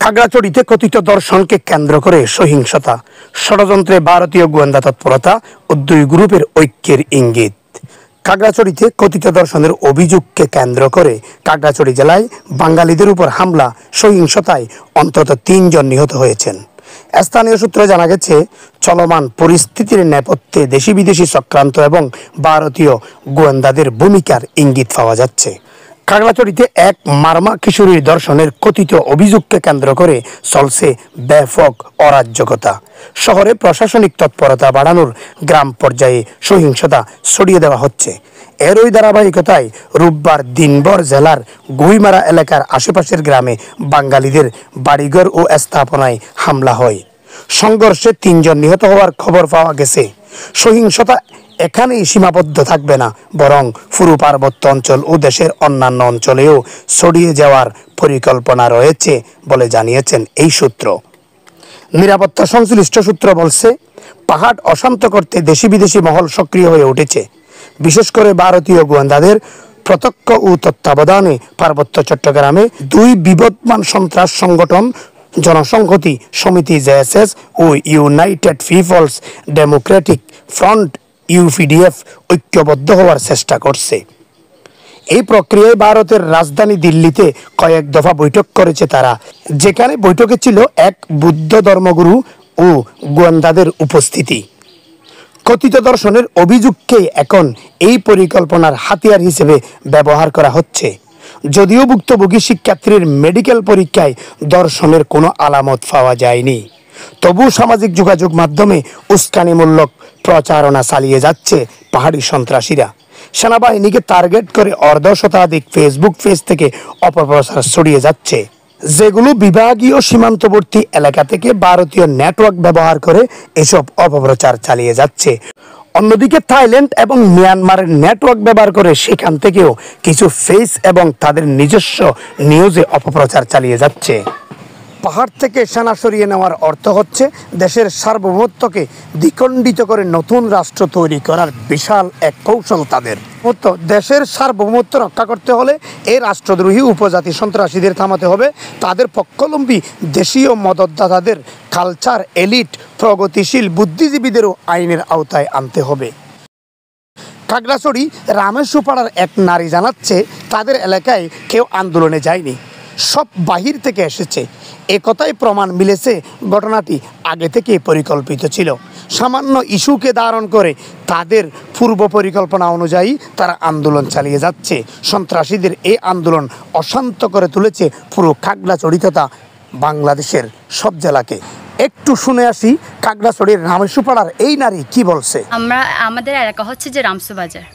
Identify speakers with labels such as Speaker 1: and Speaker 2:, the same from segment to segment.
Speaker 1: খাগড়াছড়িতে কথিত দর্শনকে কেন্দ্র করে সহিংসতা, ষড়যন্ত্রে ভারতীয় গোয়েন্দা তৎপরতা ও দুই গ্রুপের ঐক্যের ইঙ্গিত। খাগড়াছড়িতে কথিত দর্শনের অভিযোগকে কেন্দ্র করে খাগড়াছড়ি জেলায় বাঙালিদের উপর হামলা, সহিংসতায় অন্তত ৩ জন নিহত হয়েছেন। স্থানীয় সূত্রে জানা গেছে, চলমান পরিস্থিতির নেপথ্যে দেশি বিদেশি চক্রান্ত এবং ভারতীয় গোয়েন্দাদের ভূমিকার ইঙ্গিত পাওয়া যাচ্ছে। খাগড়াছড়িতে এক মারমা কিশোরীর ধর্ষণের কথিত অভিযোগকে কেন্দ্র করে চলছে ব্যাপক অরাজকতা। শহরে প্রশাসনিক তৎপরতা বাড়ানোর গ্রাম পর্যায়ে সহিংসতা ছড়িয়ে দেওয়া হচ্ছে। এরই ধারাবাহিকতায় রোববার দিনভর জেলার গুইমারা এলাকার আশেপাশের গ্রামে বাঙালিদের বাড়িঘর ও স্থাপনায় হামলা হয়। সংঘর্ষে ৩ জন নিহত হওয়ার খবর পাওয়া গেছে। সহিংসতা এখানেই সীমাবদ্ধ থাকবে না, বরং পুরো পার্বত্য অঞ্চল ও দেশের অন্যান্য অঞ্চলেও ছড়িয়ে যাওয়ার পরিকল্পনা রয়েছে বলে জানিয়েছেন এই সূত্র। নিরাপত্তা সংশ্লিষ্ট সূত্র বলছে, পাহাড় অশান্ত করতে দেশি বিদেশি মহল সক্রিয় হয়ে উঠেছে। বিশেষ করে ভারতীয় গোয়েন্দাদের প্রত্যক্ষ ও তত্ত্বাবধানে পার্বত্য চট্টগ্রামে 2 বিবদমান সন্ত্রাস সংগঠন জনসংহতি সমিতি জেএসএস ও United Peoples Democratic Front UPDF ঐক্যবদ্ধ হওয়ার চেষ্টা করছে। এই প্রক্রিয়ায় ভারতের রাজধানী দিল্লিতে কয়েক দফা বৈঠক করেছে তারা, যেখানে বৈঠকে ছিল এক বৌদ্ধ ধর্মগুরু ও গোয়েন্দাদের উপস্থিতি। কথিত দর্শনের অভিযোগকে এখন এই পরিকল্পনার হাতিয়ার হিসেবে ব্যবহার করা হচ্ছে। যদিও ভুক্তভোগী শিক্ষার্থীর মেডিকেল পরীক্ষায় দর্শনের কোনো আলামত পাওয়া যায়নি, তবু সামাজিক যোগাযোগ মাধ্যমে উস্কানিমূলক প্রচারণা চালিয়ে যাচ্ছে পাহাড়ি সন্ত্রাসীরা। সেনাবাহিনীকে টার্গেট করে অর্ধশতাধিক ফেসবুক পেজ থেকে অপপ্রচার ছড়িয়ে যাচ্ছে, যেগুলো বিভাগীয় সীমান্তবর্তী এলাকা থেকে ভারতীয় নেটওয়ার্ক ব্যবহার করে এসব অপপ্রচার চালিয়ে যাচ্ছে। অন্যদিকে থাইল্যান্ড এবং মিয়ানমারের নেটওয়ার্ক ব্যবহার করে সেখান থেকেও কিছু ফেস এবং তাদের নিজস্ব নিউজে অপপ্রচার চালিয়ে যাচ্ছে। পাহাড় থেকে সেনা সরিয়ে নেওয়ার অর্থ হচ্ছে দেশের সার্বভৌমত্বকে দ্বিখণ্ডিত করে নতুন রাষ্ট্র তৈরি করার বিশাল এক কৌশল তাদের। দেশের সার্বভৌমত্ব রক্ষা করতে হলে এই রাষ্ট্রদ্রোহী উপজাতি সন্ত্রাসীদের থামাতে হবে। তাদের পক্ষাবলম্বী দেশীয় মদতদাতাদের, কালচার এলিট, প্রগতিশীল বুদ্ধিজীবীদেরও আইনের আওতায় আনতে হবে। খাগড়াছড়ি রামেশ্বরপাড়ার এক নারী জানাচ্ছে, তাদের এলাকায় কেউ আন্দোলনে যায়নি, সব বাহির থেকে এসেছে। একথাই প্রমাণ মিলেছে ঘটনাটি আগে থেকে পরিকল্পিত ছিল। সামান্য ইস্যুকে ধারণ করে তাদের পূর্ব পরিকল্পনা অনুযায়ী তারা আন্দোলন চালিয়ে যাচ্ছে। সন্ত্রাসীদের এই আন্দোলন অশান্ত করে তুলেছে পুরো খাগড়াছড়ি তথা বাংলাদেশের সব জেলাকে। একটু শুনে আসি খাগড়াছড়ির রামেশ্বরপাড়ার এই নারী কি বলছে।
Speaker 2: আমাদের এলাকা হচ্ছে যে রামসু বাজার,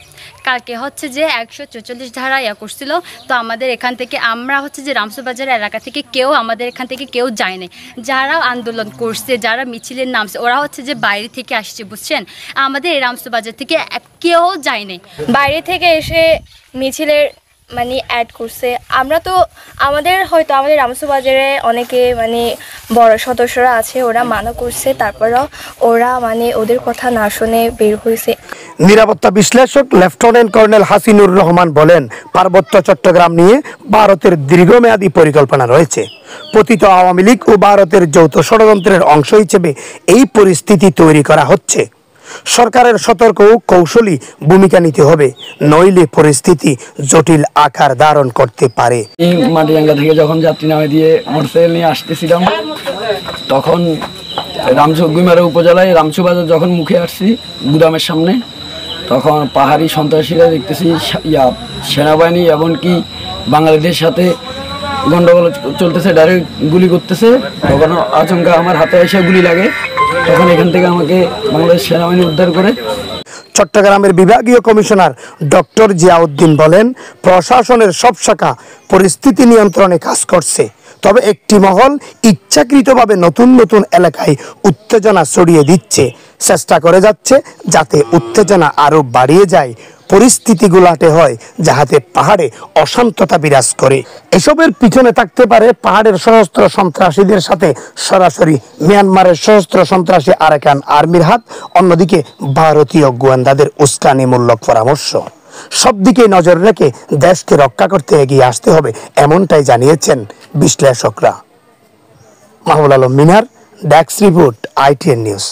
Speaker 2: কালকে হচ্ছে যে 144 ধারা করছিল। তো আমাদের এখান থেকে আমরা হচ্ছে যে রামসু বাজার এলাকা থেকে কেউ আমাদের এখান থেকে কেউ যায় নাই। যারা আন্দোলন করছে, যারা মিছিলের নামছে, ওরা হচ্ছে যে বাইরে থেকে আসছে, বুঝছেন। আমাদের এই রামসু বাজার থেকে কেউ যায় নাই।
Speaker 3: বাইরে থেকে এসে মিছিলের অ্যাড করছে। আমরা তো আমাদের রামসু বাজারে অনেকে বড় সদস্যরা আছে, ওরা মানা করছে, তারপরও ওরা ওদের কথা না শুনে বের হয়েছে।
Speaker 1: নিরাপত্তা বিশ্লেষক লেফটেন্যান্ট কর্নেল হাসিনুর রহমান বলেন, পার্বত্য চট্টগ্রাম নিয়ে ভারতের দীর্ঘমেয়াদী পরিকল্পনা রয়েছে। পতিত আওয়ামী লীগ ও ভারতের যৌথ ষড়যন্ত্রের অংশ হিসেবে এই পরিস্থিতি তৈরি করা হচ্ছে। সরকারের সতর্ক ও কৌশলী ভূমিকা নিতে হবে, নইলে পরিস্থিতি জটিল আকার ধারণ করতে পারে।
Speaker 4: মাটিরাঙ্গা থেকে যখন যাত্রী নামে দিয়ে মোটরসাইকেল নিয়ে আসতেছিলাম, তখন গুইমারা উপজেলায় রামসু বাজার যখন মুখে আসছি গুদামের সামনে, তখন পাহাড়ি সন্ত্রাসীরা দেখতেছি সেনাবাহিনী এমনকি বাঙালিদের সাথে গন্ডগোল চলতেছে, ডাইরেক্ট গুলি করতেছে। তখন আচমকা আমার হাতে এসে গুলি লাগে, তখন এখান থেকে আমাকে বাংলাদেশ সেনাবাহিনী উদ্ধার করে।
Speaker 1: চট্টগ্রামের বিভাগীয় কমিশনার ডক্টর জিয়াউদ্দিন বলেন, প্রশাসনের সব শাখা পরিস্থিতি নিয়ন্ত্রণে কাজ করছে, তবে একটি মহল ইচ্ছাকৃতভাবে নতুন নতুন এলাকায় উত্তেজনা ছড়িয়ে দিচ্ছে, চেষ্টা করে যাচ্ছে যাতে উত্তেজনা আরো বাড়িয়ে যায়, পরিস্থিতি গুলাটে হয়, যাহাতে পাহাড়ে অশান্ততা বিরাজ করে। এসবের পিছনে থাকতে পারে পাহাড়ের সশস্ত্র সন্ত্রাসীদের সাথে সরাসরি মিয়ানমারের সশস্ত্র সন্ত্রাসী আরাকান আর্মির হাত, অন্যদিকে ভারতীয় গোয়েন্দাদের উস্কানিমূলক পরামর্শ। সব দিকে নজর রেখে দেশকে রক্ষা করতে এগিয়ে আসতে হবে, এমনটাই জানিয়েছেন বিশ্লেষকরা। মাহবুব আলম মিনার, ডেস্ক রিপোর্ট, ITN নিউজ।